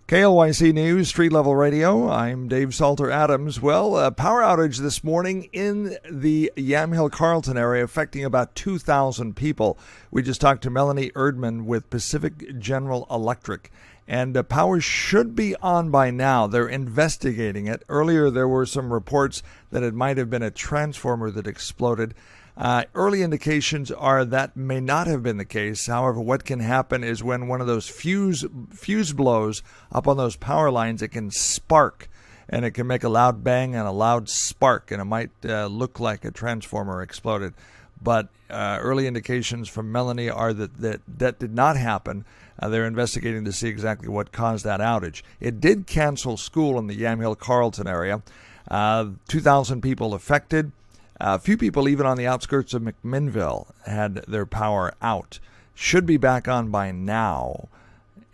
KLYC News, Street Level Radio. I'm Dave Salter Adams. Well, a power outage this morning in the Yamhill Carlton area affecting about 2,000 people. We just talked to Melanie Erdman with Pacific General Electric. And power should be on by now. They're investigating it. Earlier, there were some reports that it might have been a transformer that exploded. Early indications are that may not have been the case. However, what can happen is when one of those fuse blows up on those power lines, it can spark, and it can make a loud bang and a loud spark, and it might look like a transformer exploded. But early indications from Melanie are that did not happen. They're investigating to see exactly what caused that outage. It did cancel school in the Yamhill Carlton area. 2,000 people affected. A few people even on the outskirts of McMinnville had their power out. Should be back on by now.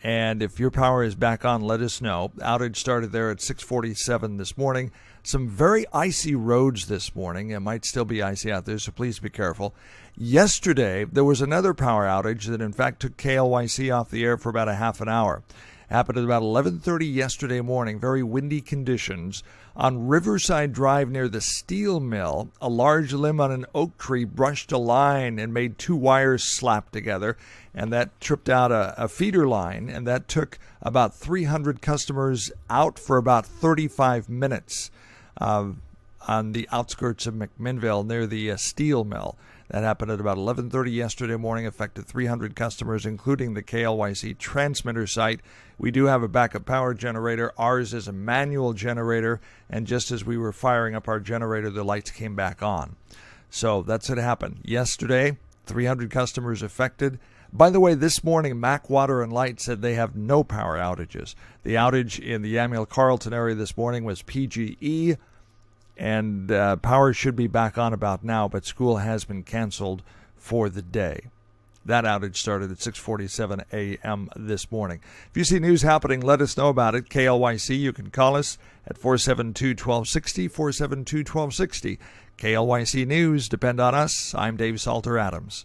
And if your power is back on, let us know. Outage started there at 6:47 this morning. Some very icy roads this morning. It might still be icy out there, so please be careful. Yesterday, there was another power outage that, in fact, took KLYC off the air for about a half an hour. Happened at about 11:30 yesterday morning. Very windy conditions. On Riverside Drive near the steel mill, a large limb on an oak tree brushed a line and made two wires slap together, and that tripped out a feeder line, and that took about 300 customers out for about 35 minutes on the outskirts of McMinnville near the steel mill. That happened at about 11:30 yesterday morning, affected 300 customers, including the KLYC transmitter site. We do have a backup power generator. Ours is a manual generator, and just as we were firing up our generator, the lights came back on. So that's what happened. Yesterday, 300 customers affected. By the way, this morning, Mac Water and Light said they have no power outages. The outage in the Yamhill Carlton area this morning was PGE. And power should be back on about now, but school has been canceled for the day. That outage started at 6:47 a.m. this morning. If you see news happening, let us know about it. KLYC, you can call us at 472-1260, 472-1260. KLYC News, depend on us. I'm Dave Salter Adams.